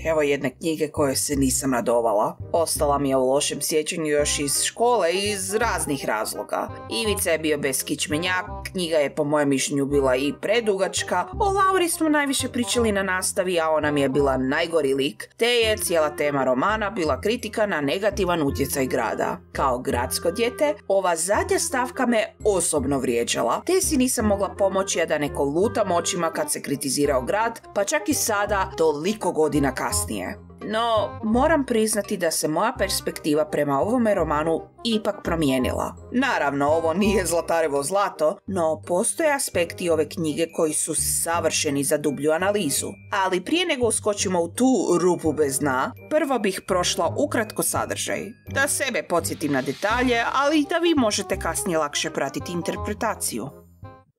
Evo jedne knjige koje se nisam radovala. Ostala mi je u lošem sjećanju još iz škole i iz raznih razloga. Ivica je bio beskičmenjak, knjiga je po mojem mišljenju bila i predugačka, o Lauri smo najviše pričali na nastavi, a ona mi je bila najgori lik, te je cijela tema romana bila kritika na negativan utjecaj grada. Kao gradsko dijete, ova zadnja stavka me osobno vrijeđala, te si nisam mogla pomoći, a da ne kolutam očima kad se kritizirao grad, pa čak i sada, toliko godina kasnije. No, moram priznati da se moja perspektiva prema ovome romanu ipak promijenila. Naravno, ovo nije Zlatarevo zlato, no postoje aspekti ove knjige koji su savršeni za dublju analizu. Ali prije nego uskočimo u tu rupu bez dna, prvo bih prošla ukratko sadržaj. Da sebe podsjetim na detalje, ali i da vi možete kasnije lakše pratiti interpretaciju.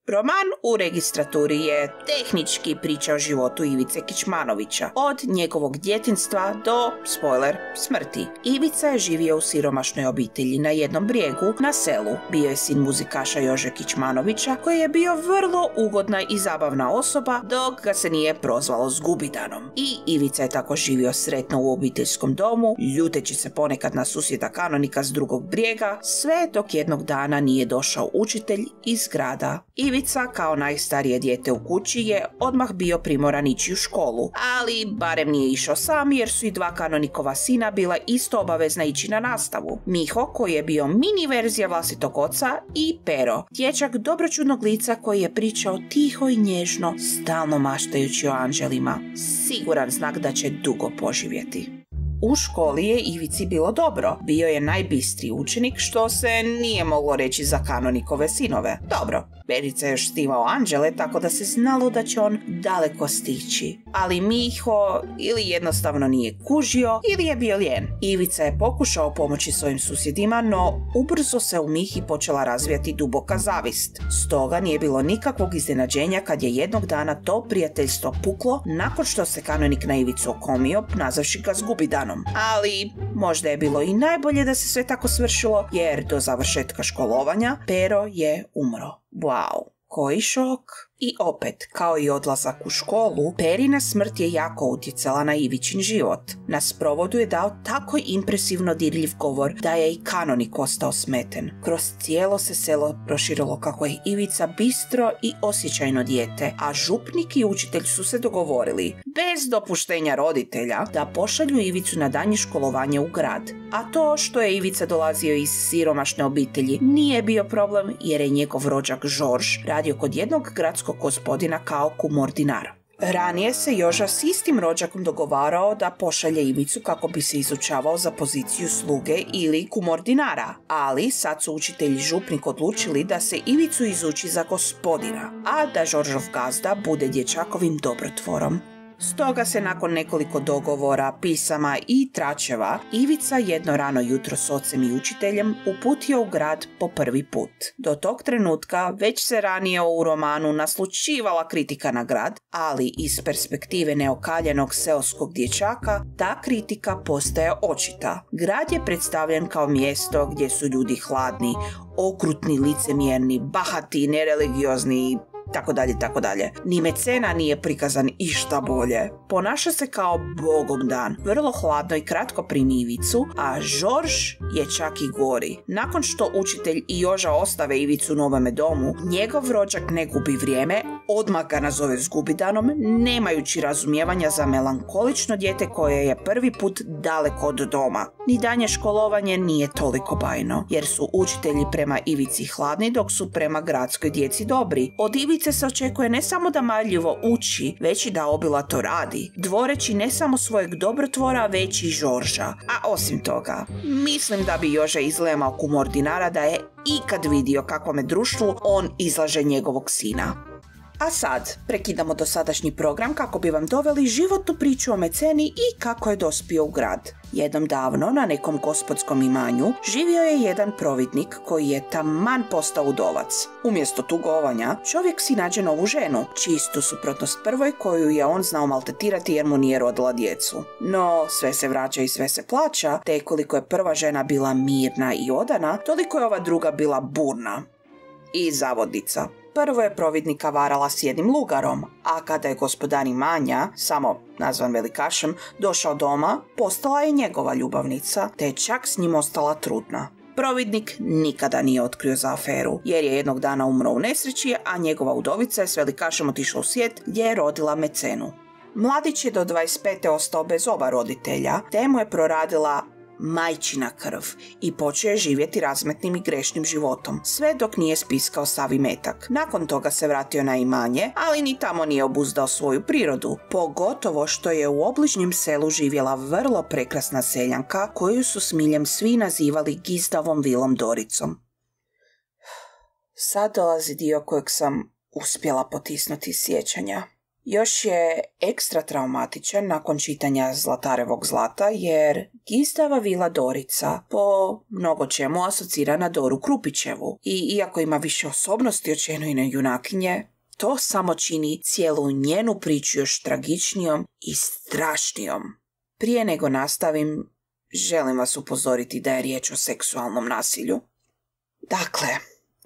Roman u registraturi je tehnički priča o životu Ivice Kičmanovića, od njegovog djetinjstva do, spoiler, smrti. Ivica je živio u siromašnoj obitelji na jednom brijegu na selu. Bio je sin muzikaša Jože Kičmanovića, koji je bio vrlo ugodna i zabavna osoba, dok ga se nije prozvalo Zgubidanom. I Ivica je tako živio sretno u obiteljskom domu, ljuteći se ponekad na susjeda kanonika s drugog brijega, sve dok jednog dana nije došao učitelj iz grada. Ivica, kao najstarije dijete u kući, je odmah bio primoran ići u školu, ali barem nije išao sam jer su i dva kanonikova sina bila isto obavezna ići na nastavu. Miho, koji je bio mini verzija vlastitog oca, i Pero, dječak dobročudnog lica koji je pričao tiho i nježno, stalno maštajući o anđelima. Siguran znak da će dugo poživjeti. U školi je Ivici bilo dobro. Bio je najbistriji učenik, što se nije moglo reći za kanonikove sinove. Dobro, Perica je još snimao anđele, tako da se znalo da će on daleko stići. Ali Miho ili jednostavno nije kužio, ili je bio lijen. Ivica je pokušao pomoći svojim susjedima, no ubrzo se u Mihi počela razvijati duboka zavist. Stoga nije bilo nikakvog iznenađenja kad je jednog dana to prijateljstvo puklo nakon što se kanonik na Ivicu okomio, nazavši ga Zgubidanom. Ali možda je bilo i najbolje da se sve tako svršilo, jer do završetka školovanja Pero je umro. Wow, koji šok! I opet, kao i odlazak u školu, Perina smrt je jako utjecala na Ivićin život. Na sprovodu je dao tako impresivno dirljiv govor da je i kanonik ostao smeten. Kroz cijelo se selo proširilo kako je Ivica bistro i osjećajno dijete, a župnik i učitelj su se dogovorili, bez dopuštenja roditelja, da pošalju Ivicu na daljnje školovanje u grad. A to što je Ivica dolazio iz siromašne obitelji nije bio problem, jer je njegov rođak Žorž radio kod jednog gradskog gospodina kao kumordinar. Ranije se Joža s istim rođakom dogovarao da pošalje Ivicu kako bi se izučavao za poziciju sluge ili kumordinara, ali sad su učitelj i župnik odlučili da se Ivicu izuči za gospodina, a da Žoržov gazda bude dječakovim dobrotvorom. Stoga se nakon nekoliko dogovora, pisama i tračeva, Ivica jedno rano jutro s ocem i učiteljem uputio u grad po prvi put. Do tog trenutka već se ranije u romanu naslućivala kritika na grad, ali iz perspektive neokaljenog seoskog dječaka ta kritika postaje očita. Grad je predstavljen kao mjesto gdje su ljudi hladni, okrutni, licemjerni, bahati, nereligiozni, tako dalje. Ni Mecena nije prikazan išta bolje. Ponaša se kao bogom dan, vrlo hladno i kratko primi Ivicu, a Žorž je čak i gori. Nakon što učitelj i Joža ostave Ivicu u novome domu, njegov rođak ne gubi vrijeme, odmah ga nazove Zgubidanom, nemajući razumijevanja za melankolično dijete koje je prvi put daleko od doma. Ni danje školovanje nije toliko bajno, jer su učitelji prema Ivici hladni, dok su prema gradskoj djeci dobri. Od Ivice se očekuje ne samo da marljivo uči, već i da obilato radi, dvoreći ne samo svojeg dobrotvora, već i Žorža. A osim toga, mislim da bi Joža izlemao kumordinara da je ikad vidio kakvome društvu on izlaže njegovog sina. A sad, prekidamo dosadašnji program kako bi vam doveli životnu priču o Meceni i kako je dospio u grad. Jednom davno, na nekom gospodskom imanju, živio je jedan providnik koji je taman postao udovac. Umjesto tugovanja, čovjek si nađe novu ženu, čistu suprotnost prvoj koju je on znao maltretirati jer mu nije rodila djecu. No, sve se vraća i sve se plaća, te koliko je prva žena bila mirna i odana, toliko je ova druga bila burna. I zavodnica. Prvo je providnika varala s jednim lugarom, a kada je gospodar imanja, samo nazvan velikašem, došao doma, postala je njegova ljubavnica, te je čak s njim ostala trudna. Providnik nikada nije otkrio za aferu, jer je jednog dana umro u nesreći, a njegova udovica je s velikašem otišla u svijet gdje je rodila Mecenu. Mladić je do 25. ostao bez oba roditelja, te mu je proradila majčina krv i počeo je živjeti razmetnim i grešnim životom, sve dok nije spiskao sav imetak. Nakon toga se vratio na imanje, ali ni tamo nije obuzdao svoju prirodu, pogotovo što je u obližnjem selu živjela vrlo prekrasna seljanka koju su s miljem svi nazivali Gizdavom vilom Doricom. Sad dolazi dio kojeg sam uspjela potisnuti iz sjećanja. Još je ekstra traumatičan nakon čitanja Zlatarevog zlata, jer Gizdava vila Dorica po mnogo čemu asocira na Doru Krupićevu i iako ima više osobnosti od Čenojine junakinje, to samo čini cijelu njenu priču još tragičnijom i strašnijom. Prije nego nastavim, želim vas upozoriti da je riječ o seksualnom nasilju. Dakle,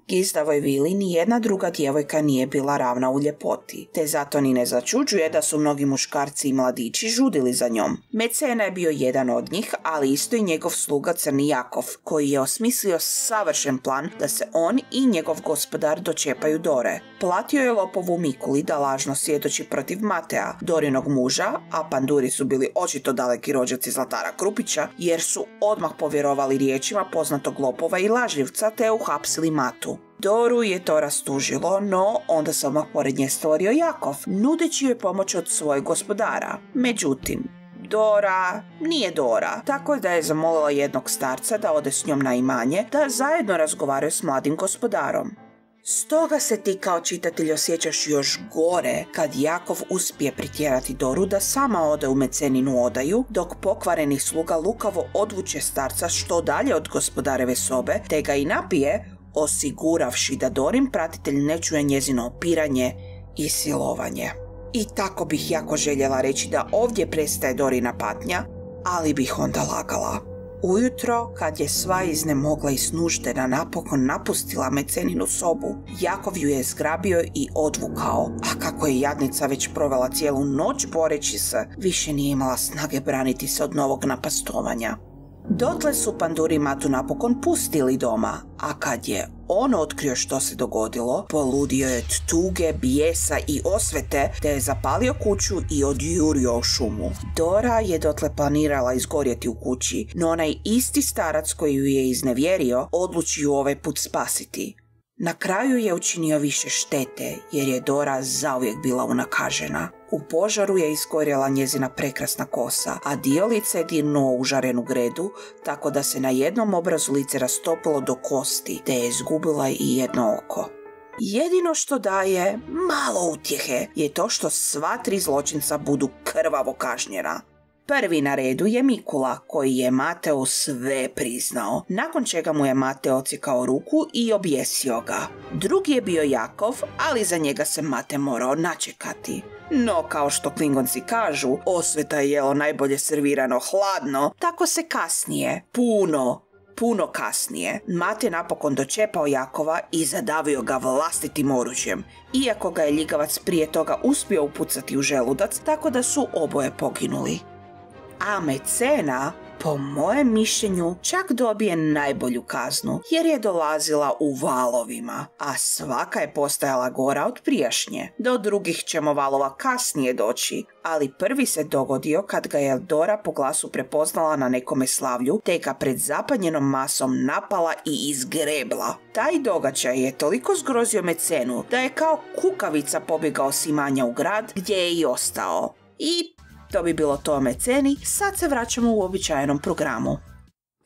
Gizdavoj vili ni jedna druga djevojka nije bila ravna u ljepoti, te zato ni ne začuđuje da su mnogi muškarci i mladići žudili za njom. Mecena je bio jedan od njih, ali isto i njegov sluga Crni Jakov, koji je osmislio savršen plan da se on i njegov gospodar dočepaju Dore. Platio je lopovu Mikuli da lažno svjedoči protiv Matea, Dorinog muža, a panduri su bili očito daleki rođaci Zlatara Krupića, jer su odmah povjerovali riječima poznatog lopova i lažljivca te uhapsili Matu. Doru je to rastužilo, no onda se odmah pored nje stvorio Jakov, nudeći joj pomoć od svojeg gospodara. Međutim, Dora nije Dora, tako da je zamolila jednog starca da ode s njom na imanje, da zajedno razgovaraju s mladim gospodarom. Stoga se ti kao čitatelj osjećaš još gore kad Jakov uspije pritjerati Doru da sama ode u Meceninu odaju, dok pokvareni sluga lukavo odvuče starca što dalje od gospodareve sobe, te ga i napije, osiguravši da Dorin pratitelj ne čuje njezino opiranje i silovanje. I tako bih jako željela reći da ovdje prestaje Dorina patnja, ali bih onda lagala. Ujutro, kad je sva iznemogla i snuždena napokon napustila Meceninu sobu, Jakov ju je zgrabio i odvukao, a kako je jadnica već provela cijelu noć boreći se, više nije imala snage braniti se od novog napastovanja. Dotle su panduri Matu napokon pustili doma, a kad je on otkrio što se dogodilo, poludio je od tuge, bijesa i osvete, te je zapalio kuću i odjurio u šumu. Dora je dotle planirala izgorjeti u kući, no onaj isti starac koji ju je iznevjerio odluči ju ovaj put spasiti. Na kraju je učinio više štete, jer je Dora zauvijek bila unakažena. U požaru je izgorjela njezina prekrasna kosa, a dio lica je dirnuo u žarenu gredu, tako da se na jednom obrazu lice rastopilo do kosti, te je izgubila i jedno oko. Jedino što daje malo utjehe je to što sva tri zločinca budu krvavo kažnjena. Prvi na redu je Mikula, koji je Mateu sve priznao, nakon čega mu je Mateo odsjekao ruku i objesio ga. Drugi je bio Jakov, ali za njega se Mate morao načekati. No, kao što Klingonci kažu, osveta je jelo najbolje servirano hladno, tako se kasnije, puno kasnije, Mate napokon dočepao Jakova i zadavio ga vlastitim oružjem, iako ga je ljigavac prije toga uspio upucati u želudac, tako da su oboje poginuli. A Mecena, po mojem mišljenju, čak dobije najbolju kaznu, jer je dolazila u valovima, a svaka je postajala gora od prijašnje. Do drugih ćemo valova kasnije doći, ali prvi se dogodio kad ga je Dora po glasu prepoznala na nekome slavlju, te ga pred zapanjenom masom napala i izgrebla. Taj događaj je toliko zgrozio Mecenu da je kao kukavica pobjegao s imanja u grad, gdje je i ostao. I to bi bilo to o Meceni, sad se vraćamo u uobičajenom programu.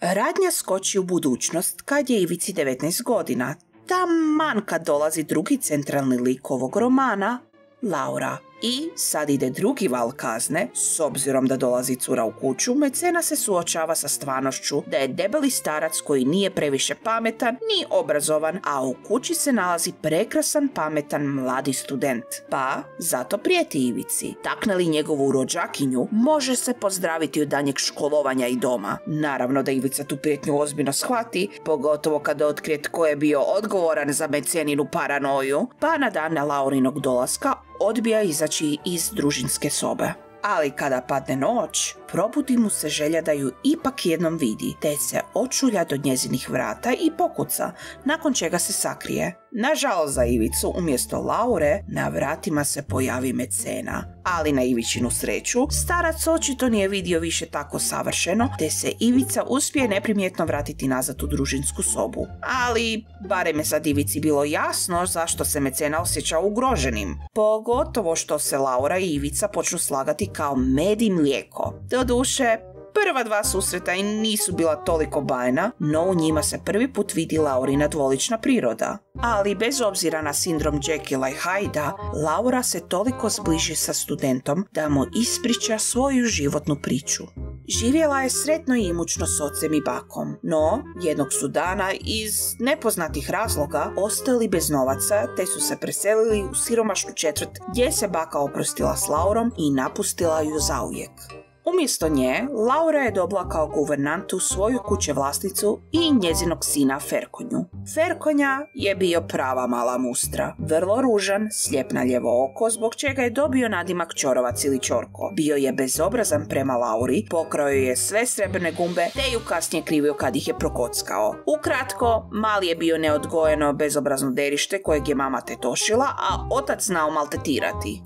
Radnja skoči u budućnost kad je Ivici 19 godina, taman kad dolazi drugi centralni lik ovog romana, Laura. I sad ide drugi val kazne. S obzirom da dolazi cura u kuću, mecena se suočava sa stvarnošću da je debeli starac koji nije previše pametan ni obrazovan, a u kući se nalazi prekrasan, pametan mladi student. Pa zato prijeti Ivici. Takne li njegovu rođakinju, može se pozdraviti od danjeg školovanja i doma. Naravno da Ivica tu prijetnju ozbiljno shvati, pogotovo kada otkrije tko je bio odgovoran za meceninu paranoju, pa na dan Laurinog dolaska odbija izaći iz družinske sobe. Ali kada padne noć, probudi mu se želja da ju ipak jednom vidi, te se očulja do njezinih vrata i pokuca, nakon čega se sakrije. Nažalost za Ivicu, umjesto Laure, na vratima se pojavi mecena. Ali na Ivičinu sreću, starac očito nije vidio više tako savršeno, te se Ivica uspije neprimjetno vratiti nazad u družinsku sobu. Ali, barem je sad Ivici bilo jasno zašto se mecena osjeća ugroženim. Pogotovo što se Laura i Ivica počnu slagati kao med i mlijeko. Doduše, prva dva susreta i nisu bila toliko bajna, no u njima se prvi put vidi Laurina dvolična priroda. Ali bez obzira na sindrom Jekylla i Hyda, Laura se toliko zbliži sa studentom da mu ispriča svoju životnu priču. Živjela je sretno i imućno s ocem i bakom, no jednog su dana iz nepoznatih razloga ostali bez novaca te su se preselili u siromašnu četvrt gdje se baka oprostila s Laurom i napustila ju zauvijek. Umjesto nje, Laura je dobila kao guvernantu svoju kućevlasnicu i njezinog sina Ferkonju. Ferkonja je bio prava mala mustra, vrlo ružan, slijep na lijevo oko, zbog čega je dobio nadimak Ćorovac ili Ćorko. Bio je bezobrazan prema Lauri, pokrao je sve srebrne gumbe, te ju kasnije krivio kad ih je prokockao. Ukratko, mali je bio neodgojeno bezobrazno derište kojeg je mama tetošila, a otac znao maltetirati.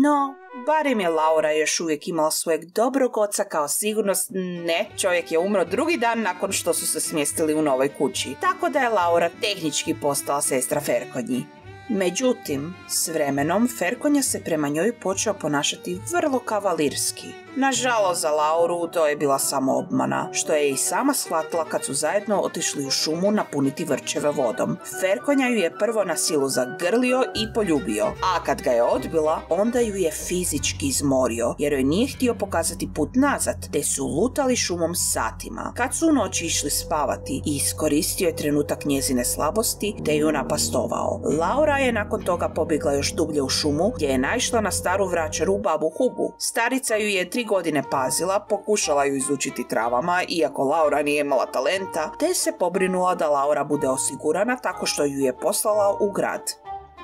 No, barem je Laura još uvijek imala svojeg dobrog oca kao sigurnost. Ne, čovjek je umro drugi dan nakon što su se smjestili u novoj kući, tako da je Laura tehnički postala sestra Ferkonji. Međutim, s vremenom Ferkonja se prema njoj počeo ponašati vrlo kavalirski. Nažalost za Lauru to je bila samo obmana, što je i sama shvatila kad su zajedno otišli u šumu napuniti vrčeve vodom. Ferkonja ju je prvo na silu zagrlio i poljubio, a kad ga je odbila, onda ju je fizički izmorio, jer joj nije htio pokazati put nazad, te su lutali šumom satima. Kad su u noći išli spavati, iskoristio je trenutak njezine slabosti, te ju napastovao. Laura je nakon toga pobjegla još dublje u šumu, gdje je naišla na staru vračaru babu Hubu. Starica ju je 3 godine pazila, pokušala ju izučiti travama, iako Laura nije imala talenta, te se pobrinula da Laura bude osigurana tako što ju je poslala u grad.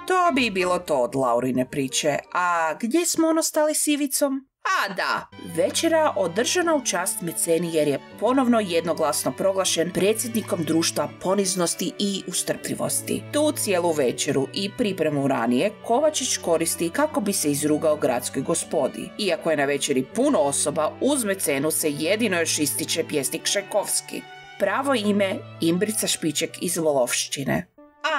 To bi bilo to od Laurine priče, a gdje smo ostali s Ivicom? A da, večera održana u čast meceni jer je ponovno jednoglasno proglašen predsjednikom društva poniznosti i ustrpljivosti. Tu cijelu večeru i pripremu ranije Kovačić koristi kako bi se izrugao gradskoj gospodi. Iako je na večeri puno osoba, uz mecenu se jedino još ističe pjesnik Čajkovski. Pravo ime Imbrica Špiček iz Volovšćine.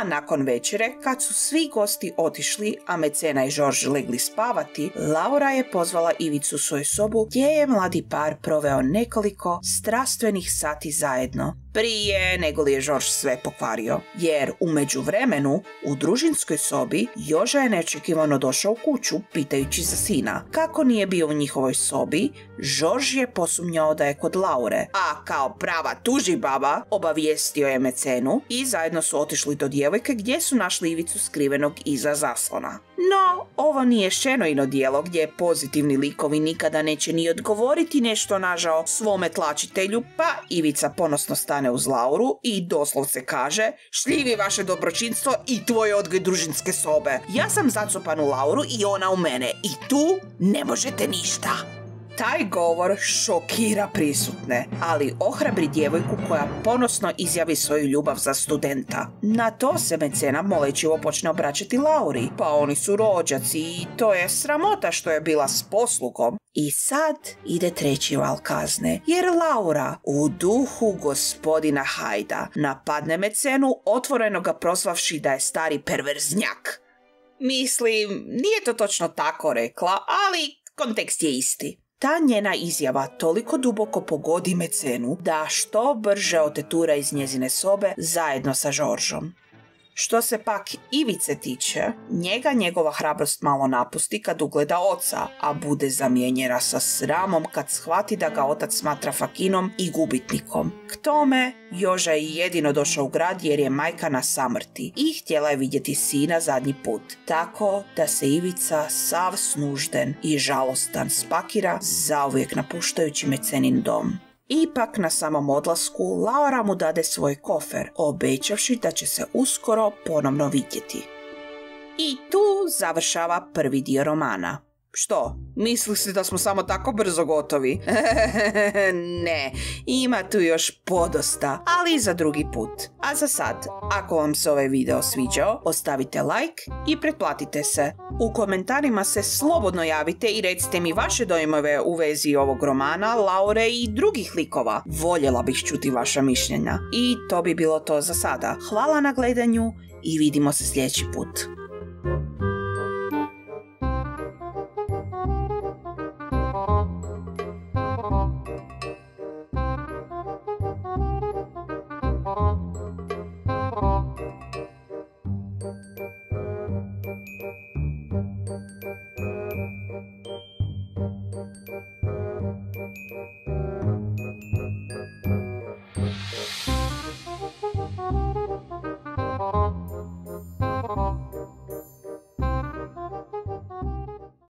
A nakon večere, kad su svi gosti otišli, a mecena i Žorž legli spavati, Laura je pozvala Ivicu u svoju sobu gdje je mladi par proveo nekoliko strastvenih sati zajedno, prije nego li je Žorž sve pokvario. Jer u međuvremenu, u družinskoj sobi, Joža je neočekivano došao u kuću pitajući za sina. Kako nije bio u njihovoj sobi, Žorž je posumnjao da je kod Laure, a kao prava tužibaba obavijestio je mecenu i zajedno su otišli do djevojke gdje su našli Ivicu skrivenog iza zaslona. No, ovo nije Šenoino djelo gdje pozitivni likovi nikada neće ni odgovoriti nešto nažao svome tlačitelju, pa Ivica ponosno stane uz Lauru i doslovce kaže: šljivi vaše dobročinstvo i tvoj odgoj družinske sobe. Ja sam zacopan u Lauru i ona u mene i tu ne možete ništa. Taj govor šokira prisutne, ali ohrabri djevojku koja ponosno izjavi svoju ljubav za studenta. Na to se mecena molečivo počne obraćati Lauri, pa oni su rođaci i to je sramota što je bila s poslugom. I sad ide treći val kazne, jer Laura u duhu gospodina Hyda napadne mecenu, otvoreno ga prozvavši da je stari perverznjak. Mislim, nije to točno tako rekla, ali kontekst je isti. Ta njena izjava toliko duboko pogodi mecenu da što brže otetura iz njezine sobe zajedno sa Žoržom. Što se pak Ivice tiče, njega njegova hrabrost malo napusti kad ugleda oca, a bude zamijenjena sa sramom kad shvati da ga otac smatra fakinom i gubitnikom. K tome, Joža je jedino došao u grad jer je majka na samrti i htjela je vidjeti sina zadnji put. Tako da se Ivica sav snužden i žalostan spakira, zauvijek napuštajući Mecenin dom. Ipak na samom odlasku Laura mu dade svoj kofer, obećavši da će se uskoro ponovno vidjeti. I tu završava prvi dio romana. Što? Misli si da smo samo tako brzo gotovi? Ne, ima tu još podosta, ali za drugi put. A za sad, ako vam se ovaj video sviđao, ostavite like i pretplatite se. U komentarima se slobodno javite i recite mi vaše dojmove u vezi ovog romana, Laure i drugih likova. Voljela bih čuti vaša mišljenja. I to bi bilo to za sada. Hvala na gledanju i vidimo se sljedeći put.